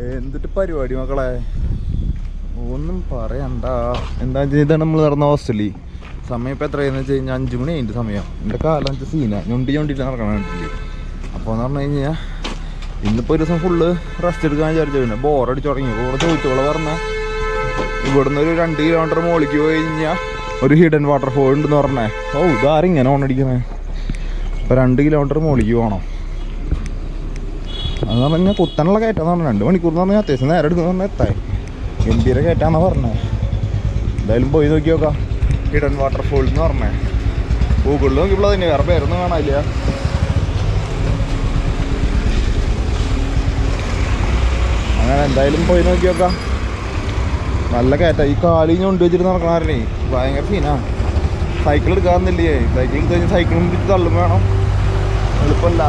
എന്തിട്ട് പരിപാടി മക്കളെ, ഒന്നും പറയണ്ട. എന്താ ചെയ്താണ് നമ്മൾ നടന്ന ഹോസ്റ്റലിൽ. സമയം ഇപ്പം എത്രയാണെന്ന് വെച്ച് കഴിഞ്ഞാൽ 5 മണി അതിൻ്റെ സമയം. എൻ്റെ കാലം വെച്ചാൽ സീന ഞൊണ്ടിട്ട് നടക്കണം കണ്ടില്ലേ. അപ്പോൾ എന്ന് പറഞ്ഞു കഴിഞ്ഞാൽ ഇന്നിപ്പോൾ ഒരു ദിവസം ഫുള്ള് റെസ്റ്റ് എടുക്കാൻ വിചാരിച്ചു. പിന്നെ ബോറടിച്ച് തുടങ്ങി. കൂടെ ചോദിച്ചോളെ പറഞ്ഞാൽ ഇവിടുന്ന് ഒരു 2 കിലോമീറ്റർ മുകളിലേക്ക് പോയി കഴിഞ്ഞാൽ ഒരു ഹിഡൻ വാട്ടർഫോൾ ഉണ്ടെന്ന് പറഞ്ഞേ. ഓ ഇതാരിങ്ങനെ ഓണടിക്കണേ. അപ്പോൾ 2 കിലോമീറ്റർ മുകളിലേക്ക് പോകണം. അതെന്ന് പറഞ്ഞാൽ കുത്തനുള്ള കയറ്റാന്ന് പറഞ്ഞാൽ 2 മണിക്കൂർ എന്ന് പറഞ്ഞാൽ അത്യാവശ്യം നേരം എടുക്കുന്ന പറഞ്ഞാൽ എത്താൻ ഗംഭീര കയറ്റാന്നാണ് പറഞ്ഞത്. എന്തായാലും പോയി നോക്കി നോക്കാം. ഹിഡൻ വാട്ടർഫോൾ എന്ന് പറഞ്ഞേ. ഗൂഗിളിൽ നോക്കിയപ്പോൾ അതിന് വേറെ പേരൊന്നും കാണാനില്ല. അങ്ങനെ എന്തായാലും പോയി നോക്കി നോക്കാം. നല്ല കയറ്റ. ഈ കാലിൽ കൊണ്ട് വെച്ചിട്ട് നടക്കണേ ഭയങ്കര സീനാണ്. സൈക്കിൾ എടുക്കാമെന്നില്ലേ. സൈക്കിൾ എടുത്ത് കഴിഞ്ഞാൽ സൈക്കിളും പിടിച്ച് തള്ളും വേണം. എളുപ്പമല്ല.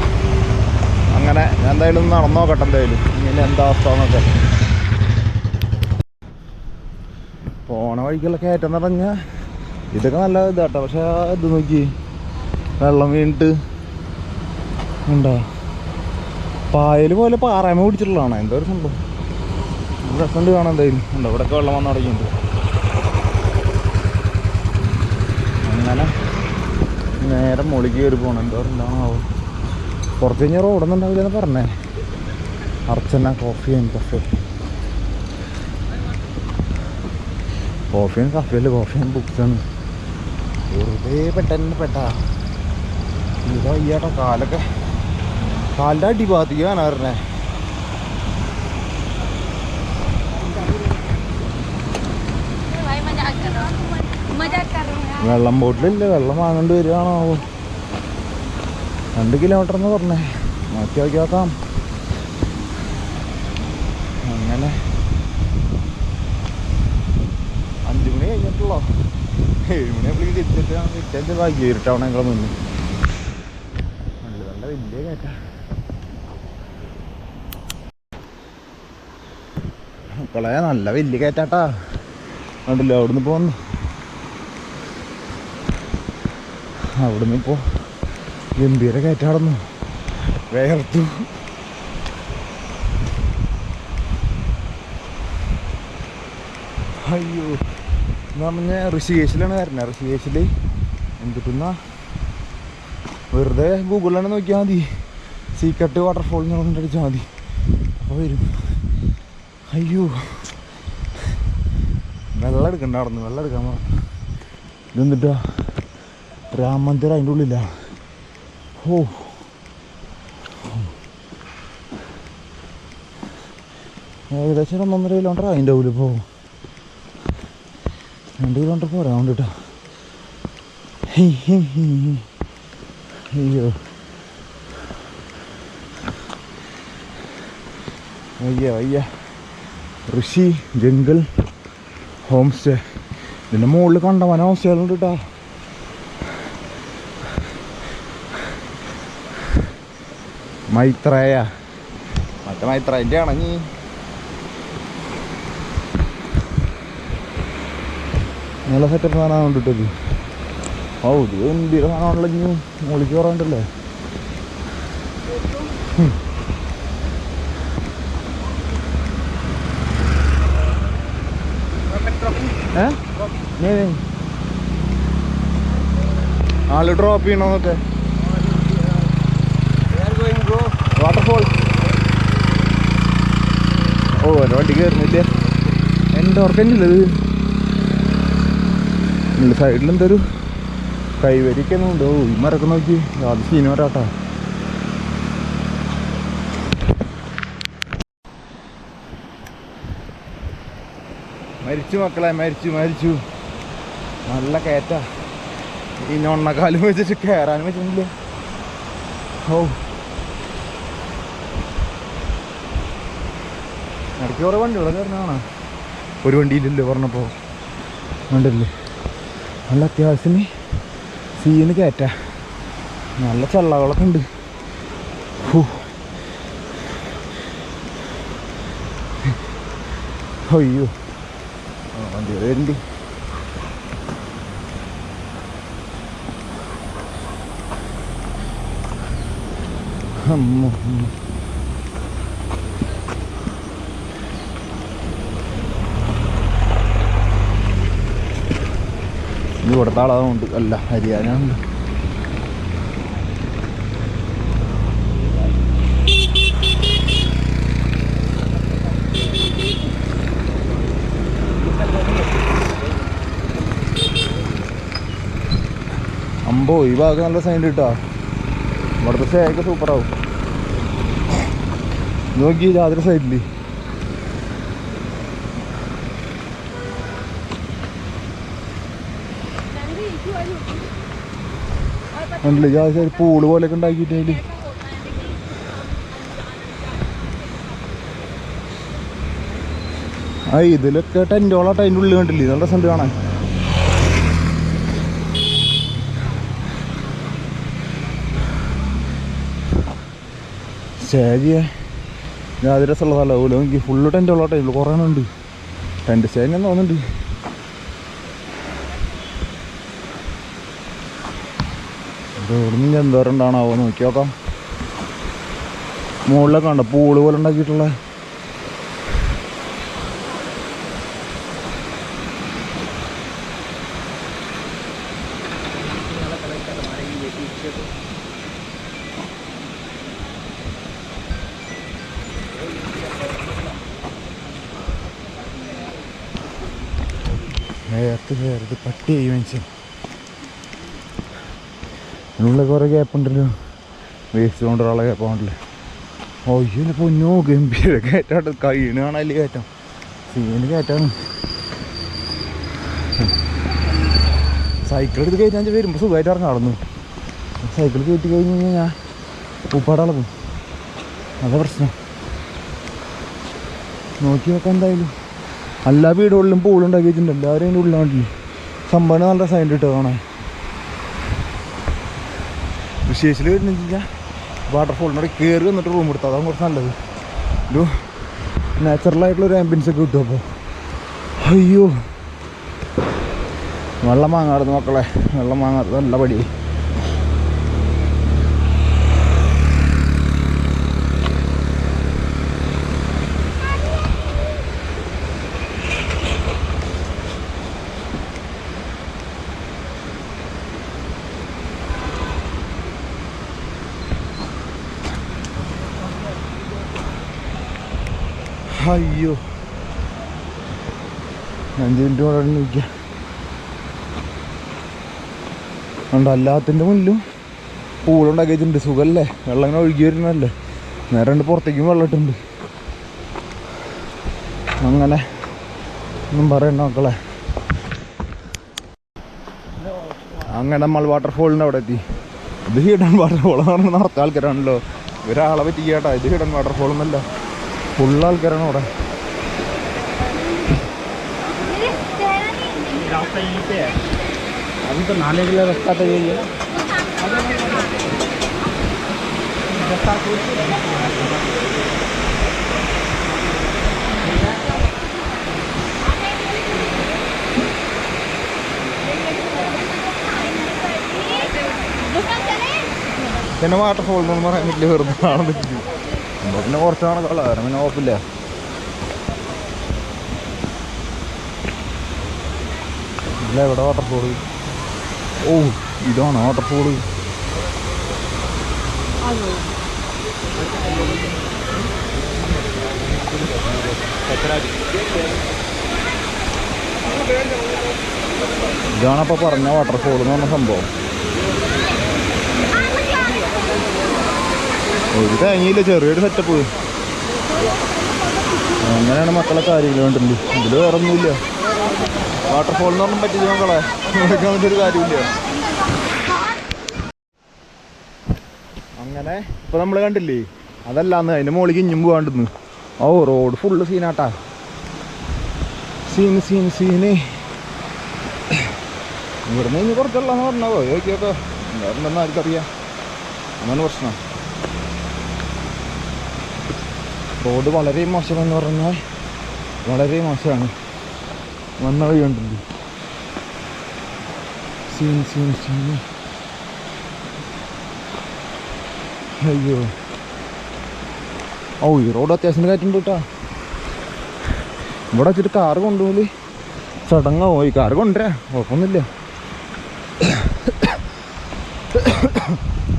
അങ്ങനെ ഞാൻ എന്തായാലും നടന്നു നോക്കട്ടെ. എന്തായാലും ഇങ്ങനെ എന്താ അവസ്ഥ എന്നൊക്കെ. പോണ വഴിക്കുള്ള കയറ്റം പറഞ്ഞാൽ ഇതൊക്കെ നല്ല ഇതാട്ടോ. പക്ഷെ ഇത് നോക്കി വെള്ളം വീണിട്ട് ഉണ്ടോ പായൽ പോലെ പാറായ്മ പിടിച്ചിട്ടുള്ളതാണ്. എന്തോ ഒരു സംഭവം രസമുണ്ട് കാണാൻ. എന്തായാലും ഉണ്ടോ ഇവിടെയൊക്കെ വെള്ളം വന്ന് തുടങ്ങിയിട്ടുണ്ട്. അങ്ങനെ നേരെ മുകളിൽ കയറി പോകണം. എന്തോ ഉണ്ടാവോ കുറച്ച് കഴിഞ്ഞാൽ റോഡൊന്നും ഉണ്ടാവില്ലെന്ന് പറഞ്ഞേ. Archana coffee and cafe. Coffee and cafe അല്ലേ, കോഫി ആൻഡ് ബുക്സാണ്. വെറുതെ പെട്ടാ ഇതാ വയ്യാട്ടോ. കാലിൻ്റെ അടിഭാഗത്തേക്ക് കാണാൻ പറഞ്ഞേ. വെള്ളം ബോട്ടിലില്ല. വെള്ളം വാങ്ങേണ്ടി വരികയാണോ? 2 കിലോമീറ്റർ എന്ന് പറഞ്ഞേ. നോക്കി നോക്കാം. അങ്ങനെ 5 മണി കഴിഞ്ഞിട്ടുള്ളോ. 7 മണിയാകുമ്പോഴേക്ക് തിരിച്ചിട്ട് വൈകി ഇരുട്ടാവണ ഞങ്ങളെ മുന്നിൽ. നല്ല വലിയ കയറ്റ മക്കളെ. നല്ല വലിയ കയറ്റാട്ടാ. കണ്ടില്ല അവിടുന്ന് പോന്നു. അവിടുന്ന് ഇപ്പോൾ ഗംഭീര കയറ്റാടുന്നു. വേർത്തു. അയ്യോ എന്ന് പറഞ്ഞാൽ ഋഷികേശിലാണ് വരുന്നത്. ഋഷികേശിൽ എന്തിട്ടുന്ന വെറുതെ ഗൂഗിളിലാണ് നോക്കിയാൽ മതി. സീക്രട്ട് വാട്ടർഫോൾ എന്ന് പറഞ്ഞിട്ട് അടിച്ചാൽ മതി. അപ്പോൾ വരും. അയ്യോ വെള്ളം എടുക്കണ്ട. അവിടെ നിന്ന് വെള്ളം എടുക്കാൻ പറഞ്ഞു. ഇതെന്നിട്ടാ രാം മന്ദിർ അതിൻ്റെ ഉള്ളിലാണ്. ഓ ഏകദേശം 1.5 കിലോമീറ്റർ അതിൻ്റെ ഉള്ളിൽ പോകും. 2 കിലോമീറ്റർ പോരാ വേണ്ടിട്ടാ. അയ്യോ വയ്യ. ഋഷി ജംഗിൾ ഹോം സ്റ്റേ. ഇതിൻ്റെ മുകളിൽ കണ്ടമാനം ഹോം സ്റ്റേകളുണ്ട് കേട്ടോ. മൈത്രേയ മറ്റേ മൈത്രേൻ്റെ ആണെങ്കിൽ നല്ല സെറ്റപ്പ് സാധനം കൊണ്ടിട്ടത്. ഓ ഇത് എന്തൊരു സാധനമാണല്ലോ. മുകളിലേക്ക് കുറവുണ്ടല്ലേ. ആള് ഡ്രോപ്പ് ചെയ്യണമെന്നൊക്കെ. വാട്ടർഫോൾ. ഓ എൻ്റെ വണ്ടി കയറുന്നില്ല. എൻ്റെ ഓർക്കന്നില്ലത്. സൈഡിൽ എന്തൊരു കൈവരിക്കുന്നുണ്ട്. ഓ ഈ മരൊക്കെ നോക്കി. അത് സീന വരാട്ടാ. മരിച്ചു മക്കളെ, മരിച്ചു. നല്ല കയറ്റാ. ഈ ഞൊണ്ണക്കാലും വെച്ചിട്ട് കയറാനും പറ്റുന്നില്ല. ഓ ഇടയ്ക്ക് കുറേ വണ്ടികളെ കയറുന്നതാണ്. ഒരു വണ്ടിയില്ലല്ലോ പറഞ്ഞപ്പോൾ. വണ്ടില്ലേ നല്ല അത്യാവശ്യം സീന് കയറ്റാ. നല്ല ചള്ളകളൊക്കെ ഉണ്ട്. അയ്യോ വണ്ടി വരുന്നുണ്ട്. ഇവിടുത്തെ ആളാതുകൊണ്ട് അല്ല ഹരിയാനയുണ്ട്. അമ്പോ ഈ ഭാഗം നല്ല സൈൻ കിട്ടാ. ഇവിടുത്തെ സ്റ്റേയൊക്കെ സൂപ്പറാവും. നോക്കി യാതൊരു സൈഡില് ഉണ്ടല്ലേ ജാതി പൂള് പോലെയൊക്കെ ഉണ്ടാക്കിയിട്ട് ആ ഇതിലൊക്കെ ടെൻറ്റോളാട്ട് അതിൻ്റെ ഉള്ളിൽ കണ്ടില്ലേ, നല്ല രസമുണ്ട് കാണാൻ. സ്റ്റേജ് യാതൊരു രസമുള്ള സ്ഥലമാവുമല്ലോ. എനിക്ക് ഫുള്ള് ടെൻറ്റോളാട്ടെ ഉള്ളു, കുറേ ഉണ്ട് ടെൻറ്റ് സ്റ്റേ ഞാൻ തോന്നുന്നുണ്ട്. ഇവിടെ നിന്ന് എന്തോരം ഉണ്ടാവണാവോ നോക്കി നോക്കാം. മുകളിലൊക്കെ ഉണ്ടോ പൂള് പോലെ ഉണ്ടാക്കിയിട്ടുള്ള. നേരത്തെ കയറത് പട്ടിയായി മനുഷ്യൻ. അതിനുള്ള കുറേ ഗ്യാപ്പുണ്ടല്ലോ, വേസ്റ്റ് കൊണ്ടൊരാളെ ഗ്യാപ്പാണല്ലേ. അയ്യോ പൊന്നോ ഗംഭീര കയറ്റാട്ട്, കഴിയണ കാണാല്ലേ കയറ്റം, സീന് കയറ്റാണ്. സൈക്കിൾ എടുത്ത് കയറ്റാൻ വരുമ്പോൾ സുഖമായിട്ട് ഇറങ്ങി നടന്നു. സൈക്കിൾ കയറ്റി കഴിഞ്ഞ് കഴിഞ്ഞാൽ ഞാൻ ഉപ്പാടളക്കും, അതാ പ്രശ്നം. നോക്കി നോക്കാം എന്തായാലും. എല്ലാ വീടുകളിലും പൂളുണ്ടാക്കി വെച്ചിട്ടുണ്ട്, എല്ലാവരും അതിൻ്റെ ഉള്ളിലാണ്ടില്ലേ. സംഭവം നല്ല സൈൻ ഇട്ട് കാണാൻ. വിശേഷിൽ വരുന്ന വെച്ചാൽ വാട്ടർഫോളിനോട് കയറി വന്നിട്ട് റൂം എടുത്താൽ അതാണ് കുറച്ച് നല്ലത്. ഒരു നാച്ചുറലായിട്ടുള്ളൊരു ആംബിയൻസ് ഒക്കെ കിട്ടും. അപ്പോൾ അയ്യോ വെള്ളം വാങ്ങാറുണ്ട് മക്കളെ, വെള്ളം വാങ്ങാറ് നല്ല പടി. അയ്യോ 5 മിനിറ്റ് കൂടെ നിൽക്കുക ഉണ്ട്. എല്ലാത്തിൻ്റെ മുന്നിലും പൂളുണ്ടാക്കി വെച്ചിട്ടുണ്ട്. സുഖമല്ലേ, വെള്ളം ഇങ്ങനെ ഒഴുകി വരുന്നതല്ലേ. നേരെ രണ്ട് പുറത്തേക്കും വെള്ളം ഇട്ടുണ്ട്. അങ്ങനെ ഒന്നും പറയണ്ട മക്കളെ. അങ്ങനെ നമ്മൾ വാട്ടർഫോളിൻ്റെ അവിടെ എത്തി. ഇത് ഹിഡൻ വാട്ടർഫോൾ എന്ന് പറഞ്ഞാൽ നടത്ത ആൾക്കാരാണല്ലോ, ഇവരാളെ പറ്റിക്കാട്ടാ. ഇത് ഹിഡൻ വാട്ടർഫോൾ എന്നല്ല, ഫുൾ ആൾക്കാരാണ് അവിടെ. अभी तो नहाने के लिए रास्ता तो यही है। പിന്നെ വാട്ടർഫോൾ എന്നൊന്നും പറയാൻ പറ്റില്ല, വെറുതെ കാണാൻ പറ്റില്ല. പിന്നെ കുറച്ച് കണക്കുള്ള കാരണം പിന്നെ കുഴപ്പമില്ല. ഇല്ല എവിടെ വാട്ടർഫോള്? ഓ ഇതാണ് വാട്ടർഫോള്. ഇതാണപ്പോൾ പറഞ്ഞ വാട്ടർഫോൾ എന്ന് പറഞ്ഞ സംഭവം. ഒരു തേങ്ങയില്ല, ചെറിയൊരു സെറ്റപ്പ്. അങ്ങനെയാണ് മക്കളെ കാര്യങ്ങൾ കണ്ടില്ലേ. ഇതിൽ വേറെ ഒന്നുമില്ല. വാട്ടർഫോൾ എന്ന് പറഞ്ഞാൽ പറ്റില്ല മക്കളെ, നോക്കാൻ പറ്റിയൊരു കാര്യമില്ല. അങ്ങനെ ഇപ്പം നമ്മൾ കണ്ടില്ലേ, അതല്ലാന്ന് അതിൻ്റെ മുകളിൽ ഇഞ്ഞും പോകാണ്ടെന്ന്. ഓ റോഡ് ഫുള്ള് സീനാട്ടാ, സീന്. ഇവിടുന്ന് ഇനി കുറച്ചുള്ളതെന്ന് പറഞ്ഞോ ചോദിക്കൊക്കെ വേറെന്തെന്ന് ആർക്കറിയാം. അതാണ് പ്രശ്നം. റോഡ് വളരെ മോശമെന്ന് പറഞ്ഞാൽ വളരെ മോശമാണ്. വന്ന വഴി കണ്ടില്ലേ, സീന്. അയ്യോ ഓ ഈ റോഡ് അത്യാവശ്യം കയറ്റുണ്ട് കേട്ടോ. ഇവിടെ വെച്ചിട്ട് കാറ് കൊണ്ടുപോയി ചടങ്ങാവോ? ഈ കാറ് കൊണ്ടുവരാ കുഴപ്പമൊന്നുമില്ല.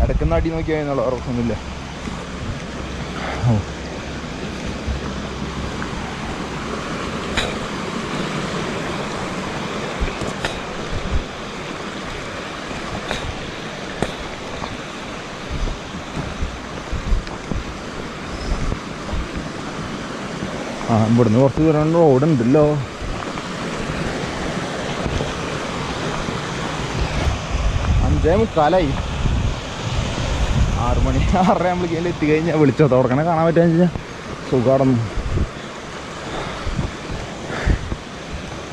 ഇടയ്ക്കുന്ന അടി നോക്കിയാൽ എന്നുള്ള ഉറപ്പൊന്നുമില്ല. ഓ ഇവിടുന്ന് കുറച്ച് ദൂരം റോഡുണ്ടല്ലോ. 5:45 6 മണി 6:30 നമ്മള് എത്തിക്കഴിഞ്ഞാൽ വിളിച്ചോ തുടക്കണേ കാണാൻ പറ്റുകയെന്ന് വെച്ചാൽ സുഖമാടന്നു.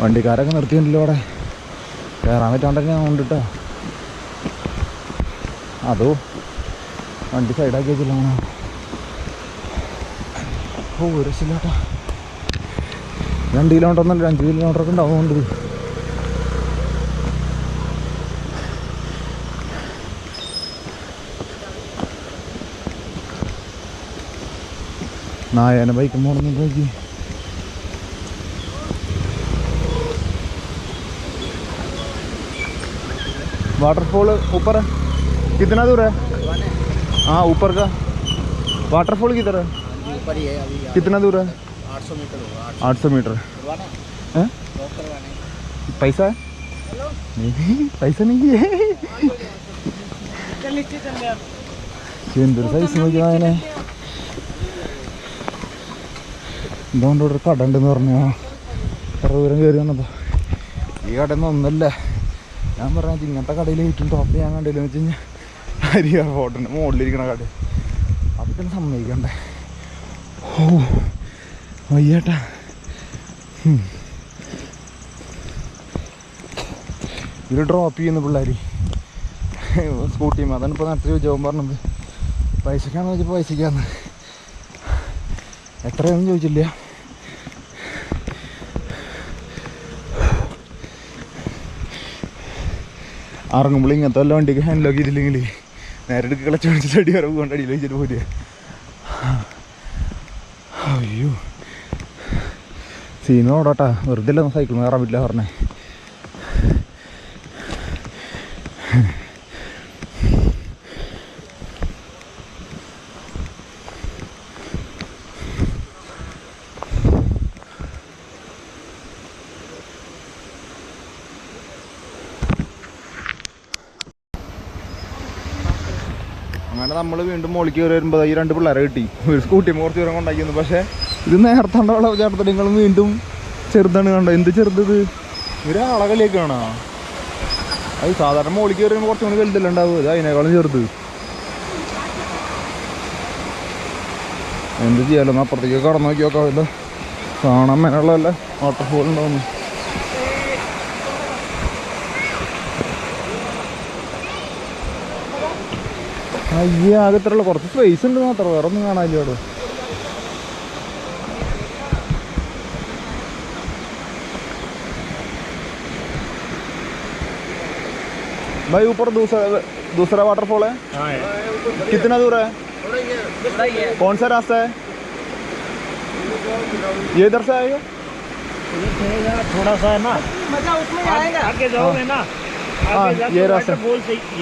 വണ്ടിക്കാരൊക്കെ നിർത്തിയിട്ടുണ്ടല്ലോ അവിടെ, കയറാൻ പറ്റാണ്ടൊക്കെ കൊണ്ടിട്ടോ. അതോ വണ്ടി സൈഡാക്കി വെച്ചില്ല. ഓ ഒരു രക്ഷയില്ലാട്ടാ. 2 കിലോമീറ്റർ ഒന്നല്ല 5 കിലോമീറ്ററൊക്കെ ഉണ്ടാവുന്നുണ്ട്. നായനെ ബൈക്കും പോകണമെന്ന് നോക്കി. वाटरफॉल ऊपर है, कितना दूर है? हाँ ऊपर का वाटरफॉल किधर है? ऊपर ही है अभी। कितना दूर है? 800 मीटर होगा। 800 मीटर है? पैसा है? नहीं पैसा नहीं है। എന്തൊരു സൈസ് നോക്കിയാൽ എന്തുകൊണ്ട് ഇവിടെ കട ഉണ്ടെന്ന് പറഞ്ഞാൽ എത്ര ദൂരം കയറി വന്നപ്പോൾ ഈ കടയൊന്നും ഒന്നല്ല. ഞാൻ പറഞ്ഞത് ഇങ്ങനത്തെ കടയിൽ ഏറ്റവും ടോപ്പ് ചെയ്യാൻ കണ്ടില്ലെന്ന് വെച്ച് കഴിഞ്ഞാൽ ഹരിയാർ ഫോട്ടോൻ്റെ മുകളിലിരിക്കണ കട അതൊക്കെ സമ്മതിക്കണ്ടേ. ഓ വയ്യേട്ടാ. ഇതിൽ ഡ്രോപ്പ് ചെയ്യുന്ന പിള്ളേർ സ്കൂട്ടിയും അതാണ് ഇപ്പോൾ നാട്ടിൽ ചോദിച്ചാൽ പറഞ്ഞത്. പൈസക്കാണെന്ന് ചോദിച്ചപ്പോൾ പൈസക്കാന്ന് എത്രയൊന്നും ചോദിച്ചില്ല. ഇറങ്ങുമ്പോൾ ഇങ്ങനത്തെ വല്ല വണ്ടിക്ക് ഹാൻഡിലൊക്കെ ഇതില്ലെങ്കിൽ നേരെ എടുക്ക് കിളച്ച് പിടിച്ചിട്ട് അടി വരവ് കൊണ്ട് അടിയിൽ വെച്ചിട്ട് പോരുക. അയ്യോ സീന ഓടാട്ടാ, വെറുതെ അല്ല സൈക്കിൾ കയറാൻ പറ്റില്ല പറഞ്ഞേ. അങ്ങനെ നമ്മൾ വീണ്ടും മോളിക്ക് കയറി വരുമ്പോൾ ഈ 2 പിള്ളേരെ കിട്ടി. ഒരു സ്കൂട്ടി കുറച്ച് ദൂരം കൊണ്ടാക്കിയിരുന്നു. പക്ഷേ ഇത് നേരത്തെ ഉള്ള ചേട്ടത്തടിങ്ങളും വീണ്ടും ചെറുതാണ്. കണ്ടോ എന്ത് ചെറുതത്, ഒരാളെ കളിയൊക്കെ ആണോ അത്? സാധാരണ മോളിക്ക് കയറി വരുമ്പോൾ കുറച്ചും കൂടി വലുതല്ല ഉണ്ടാവും, ഇത് അതിനേക്കാളും ചെറുത്. എന്ത് ചെയ്യാലോ, ഒന്ന് അപ്പുറത്തേക്ക് കടന്നു നോക്കി നോക്കാം. വല്ല കാണാൻ മേനുള്ളതല്ല വാട്ടർഫോൾ ഉണ്ടാവുന്നു. അയ്യേ ആകെ ഇത്രയുള്ള കുറച്ച് സ്പേസ് ഉണ്ട് മാത്രം, വേറെ ഒന്നും കാണാനില്ല അവിടെ. भाई ऊपर दूसरा वाटरफॉल है? हाँ है। कितना दूर है? कौन सा रास्ता है? ये इधर से आएगा? थोड़ा सा है ना, मजा उसमें आएगा। आगे जाओगे ना, हाँ ये रास्ता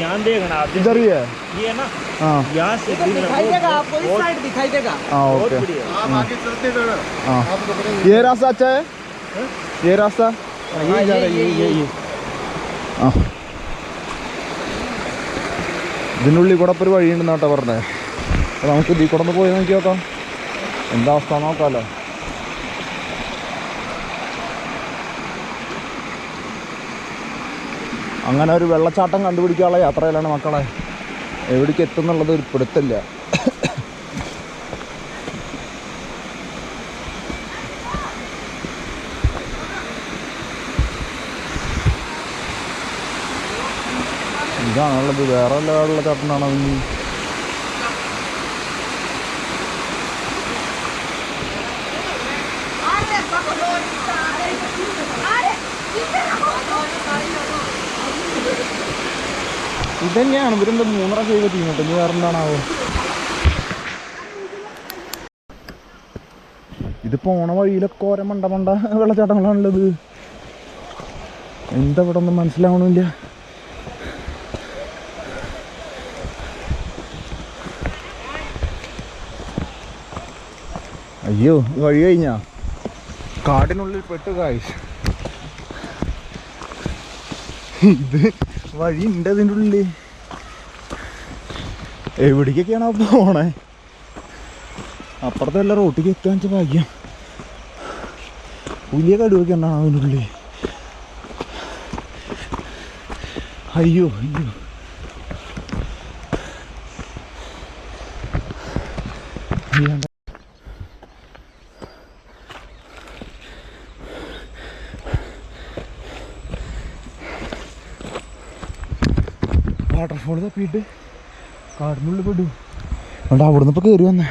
यहाँ देगा ना, इधर ही है ये है ना। हाँ यहाँ से दिखाई देगा आपको, इस साइड दिखाई देगा। हाँ ओके आप आगे चलते जाना। हाँ ये रास्ता अच्छा है, ये रास्ता ये जा रहा है, ये हाँ ഇതിനുള്ളിൽ കൂടെ ഒരു വഴിയുണ്ടെന്ന് കേട്ടോ പറഞ്ഞത്. അപ്പോൾ നമുക്ക് ഇതിൽ കൂടെ ഒന്ന് പോയി നോക്കി നോക്കാം എന്താ അവസ്ഥ നോക്കാമല്ലോ. അങ്ങനെ ഒരു വെള്ളച്ചാട്ടം കണ്ടുപിടിക്കാനുള്ള യാത്രയിലാണ് മക്കളെ. എവിടേക്ക് എത്തുന്നുള്ളത് ഒരു പിടുത്തില്ല. ഇതാണുള്ളത്, വേറെ വല്ല വെള്ളച്ചാട്ടം ആണോ ഇനി? ഇതന്നെയാണ് ഇവരെന്താ 3 ചെയ്ത് തീർന്നിട്ട് ഇനി വേറെ എന്താണാവോ. ഇത് പോണ വഴിയിലൊക്കെ ഓരോ മണ്ട വെള്ളച്ചാട്ടങ്ങളാണുള്ളത്. എന്താ ഇവിടെ ഒന്നും മനസ്സിലാവണില്ല. അയ്യോ വഴി കഴിഞ്ഞാ കാടിനുള്ളിൽ പെട്ടു കായ്സ്. ഇത് വഴി ഉണ്ട് അതിൻ്റെ ഉള്ളിൽ. എവിടേക്കൊക്കെയാണോ പോണേ? അപ്പുറത്തെ വല്ല റോട്ടിലേക്ക് എത്താൻ വെച്ചാൽ ഭാഗ്യം. പുലിയ കടുവൊക്കെ ഉണ്ടാണോ അതിൻ്റെ ഉള്ളിൽ? അയ്യോ അയ്യോ വാട്ടർഫോൾ തപ്പിയിട്ട് കാടിനുള്ളിൽ പെട്ടു. അതുകൊണ്ട് അവിടെ നിന്ന് ഇപ്പോൾ കയറി വന്നേ.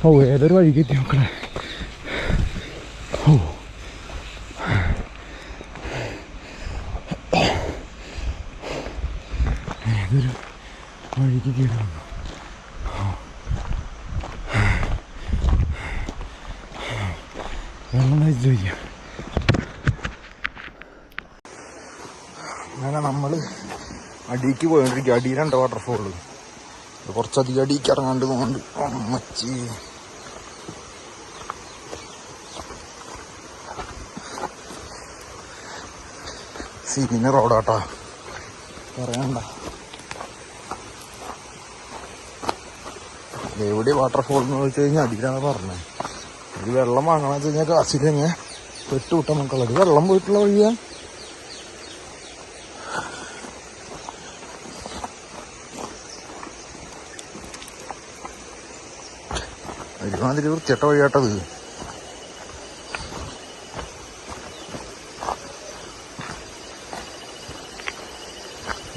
ഓ ഏതൊരു വഴിക്ക് എത്തി നോക്കണേ. ഓ ഏതൊരു വഴിക്ക് കയറി വന്നു. വെള്ളം കഴിച്ചു വയ്ക്കാം. അങ്ങനെ നമ്മൾ അടിക്ക് പോയോണ്ടിരിക്കുക. അടിയിലുണ്ട് വാട്ടർഫോള്. കുറച്ചധികം അടിക്ക് ഇറങ്ങാണ്ട് പോകുന്നുണ്ട്. അമ്മച്ചി സീന റോഡാട്ടാ, പറയണ്ട. എവിടെ വാട്ടർഫോൾ എന്ന് ചോദിച്ചു കഴിഞ്ഞാൽ അടിയിലാണ് പറഞ്ഞത്. ഇത് വെള്ളം വാങ്ങണമെന്ന് വെച്ച് കഴിഞ്ഞാൽ കാശിലെങ്ങനെ പെട്ടുവിട്ട മക്കളത്. വെള്ളം പോയിട്ടുള്ള വഴിയാ. ഒരുമാതിരി വൃത്തിയട്ട വഴിയാട്ടത്.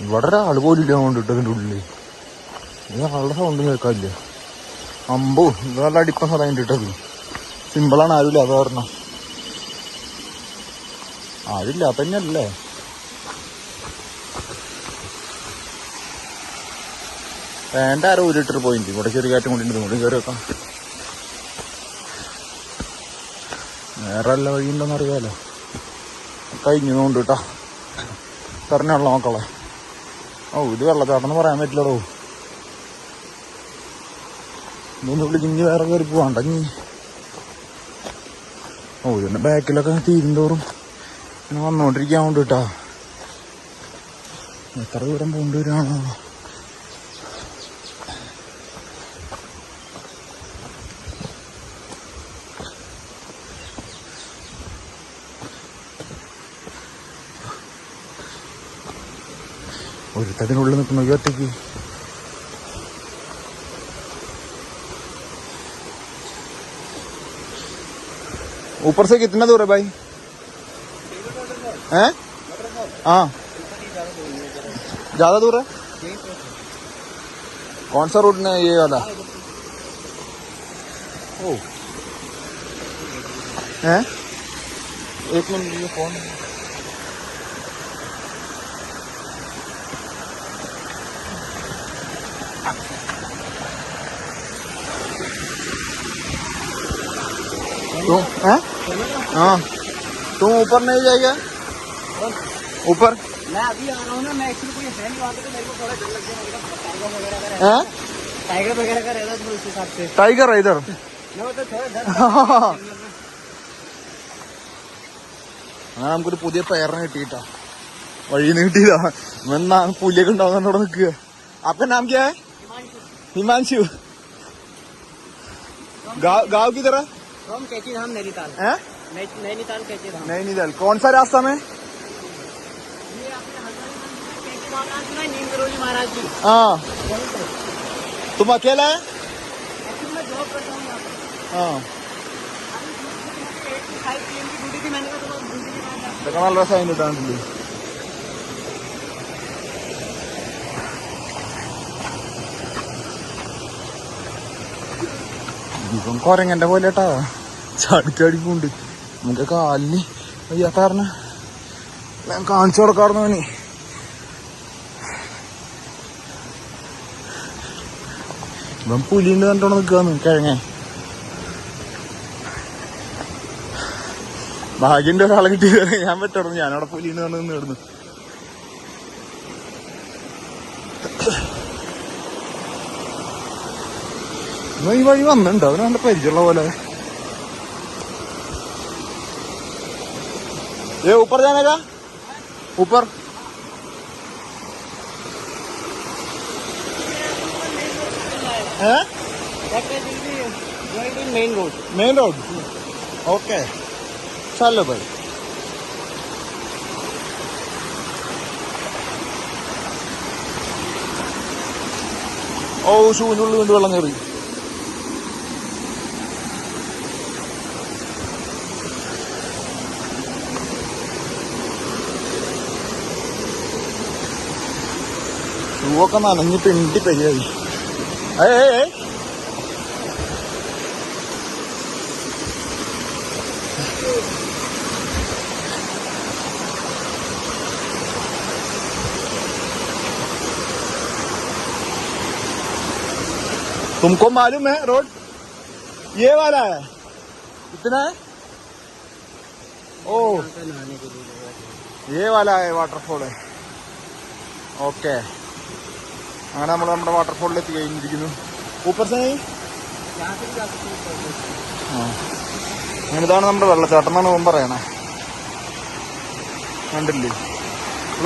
ഇവിടെ ഒരാൾ പോലും ഇല്ല കൊണ്ടിട്ട് അതിൻ്റെ ഉള്ളിൽ. ഇത് ആളുടെ സൗണ്ട് കേൾക്കാനില്ല. അമ്പോ ഇത് നല്ല അടിപ്പ സ്ഥലം ഇട്ടത്. സിമ്പിളാണ്, ആരുമില്ല. അത് കാരണം ആരില്ല തന്നെയല്ലേ. വേണ്ട ആരോ ഊരിട്ടൊരു പോയിന്റ്. ഇവിടെ ചെറിയ കാറ്റും കൊണ്ടിട്ട് കൂടി കയറി വെക്കാം. വേറെ എല്ലാ വഴിയുണ്ടോന്ന് അറിയാലോ. കഴിഞ്ഞു കൊണ്ട് കേട്ടാ പറഞ്ഞുള്ള മക്കളെ. ഓ ഇത് വെള്ളച്ചാട്ടം പറയാൻ പറ്റില്ലടോ. ഇതൊന്നും വിളിച്ച് വേറെ കയറി പോവാണ്ട ഇനി. ഓ ഇതിന്റെ ബാക്കിലൊക്കെ തീരുന്തോറും ഇങ്ങനെ വന്നോണ്ടിരിക്കാൻ കൊണ്ട് കേട്ടാ. എത്ര ദൂരം പോകേണ്ടി വരാണോ. ഒരുത്തതിനുള്ളിൽ നിൽക്കുന്ന ഈ ഒറ്റയ്ക്ക്. ऊपर से कितना दूर है भाई? हैं? हाँ ज्यादा दूर है. कौन सा रूट है ये वाला? ओ हैं? एक मिनट ये फोन. तुम हैं? हाँ तुम ऊपर नहीं जाएगा? ऊपर मैं अभी आ रहा हूँ ना. मैं एक्चुअली कोई है नहीं वहाँ पे, तो मेरे को थोड़ा डर लग गया. टाइगर वगैरह का रहता है उस हिसाब से. टाइगर है इधर. तो थोड़ा डर. അങ്ങനെ നമുക്കൊരു പുതിയ പേരിനെ കിട്ടിയിട്ടാ. വഴിന്ന് കിട്ടിയതാ. എന്നാ പുലിയൊക്കെ ഉണ്ടാവുന്ന അവിടെ നിൽക്കുക. आपका नाम क्या है? हिमांशु. गाँव किधर है? हम कैची धाम नैनीताल. हैं? नैनीताल कैची धाम. नैनीताल कौन सा रास्ता में? ये आपने कैची धाम नाम सुना है? नीम करोली महाराज जी. हाँ तुम अकेला है? एक्चुअली मैं जॉब करता हूँ यहाँ पर. हाँ 5 PM की ड्यूटी थी. मैंने कहा थोड़ा ड्यूटी के बाद ഇതൊക്കെ നല്ല രസമായിട്ട് കിട്ടാണ്ടില്ലേ. ഇപ്പം കൊരങ്ങന്റെ പോലെ കേട്ടാ ചടിക്കടിപ്പുണ്ട്. നമുക്ക് കാലിന് വയ്യാത്ത കാരണം ഞാൻ കാണിച്ചു കൊടുക്കാറുന്നു. പണി ഇപ്പം പുലിന്റെ കണ്ടോണ്ട് നിൽക്കാന്ന് കിഴങ്ങ. ഭാഗ്യന്റെ ഒരാളെ കിട്ടിയത് ഞാൻ പറ്റുള്ളൂ. ഞാനവിടെ പുലിന്ന് പറഞ്ഞു നേടുന്നു. ഈ വഴി വന്നിട്ടുണ്ട്, അവന് നല്ല പരിചയമുള്ള പോലെ. ऊपर जाने का ऊपर मेन रोड ओके चलो भाई. ഓ ഷൂവിനുള്ളിൽ വീണ്ടും വെള്ളം കയറി. ഷൂവൊക്കെ നനഞ്ഞ് പിണ്ടി പെരിയായി. तुमको मालूम है रोड ये वाला है इतना है. ओ ये वाला है वाटरफॉल है. ഓക്കെ, അങ്ങനെ നമ്മൾ നമ്മുടെ വാട്ടർഫോളിൽ എത്തി കഴിഞ്ഞിരിക്കുന്നു. ഊപ്പർ സൈ അങ്ങനെ ഇതാണ് നമ്മുടെ വെള്ളച്ചാട്ടം എന്നാണ് ഓൻ പറയണേ. കണ്ടില്ലേ,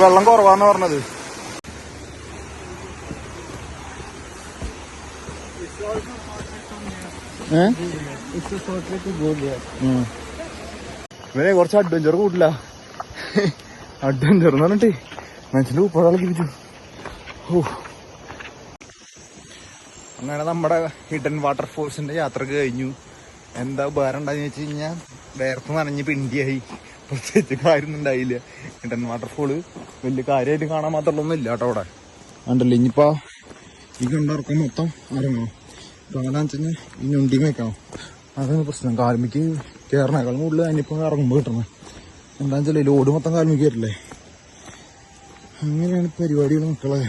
വെള്ളം കുറവാന്ന് പറഞ്ഞത്. ഇവരെ കുറച്ച് അഡ്വഞ്ചർ കൂട്ടില്ല. അഡ്വഞ്ചർ എന്ന് പറഞ്ഞിട്ട് മനുഷ്യന്റെ ഉപ്പഴാളെ കിരിച്ചു. അങ്ങനെ നമ്മുടെ ഹിഡൻ വാട്ടർഫോൾസിന്റെ യാത്രക്ക് കഴിഞ്ഞു. എന്താ ഉപകാരം ഉണ്ടായെന്ന് വെച്ച് കഴിഞ്ഞാൽ വേർത്ത് നനഞ്ഞ് പിണ്ടിയായി. പ്രത്യേകിച്ച് കാര്യമൊന്നും ഉണ്ടായില്ല. ഹിഡൻ വാട്ടർഫോള് വലിയ കാര്യമായിട്ട് കാണാൻ മാത്രമൊന്നും ഇല്ല കേട്ടോ അവിടെ. കണ്ടല്ലേ, ഇനിയിപ്പോ ഈ കണ്ടിറക്കം മൊത്തം ഇറങ്ങണം. കാണാന്ന് വെച്ച് കഴിഞ്ഞാൽ ഈ ഞൊണ്ടി വെക്കണം. അതാണ് പ്രശ്നം. കാൽമിക്ക് കയറണേക്കാൾ കൂടുതൽ അതിനിപ്പോ ഇറങ്ങുമ്പോൾ കിട്ടണം. എന്താണെന്ന് വെച്ചാൽ ലോഡ് മൊത്തം കാൽമിക്ക് വരില്ലേ. അങ്ങനെയാണ് പരിപാടികൾ മക്കളെ.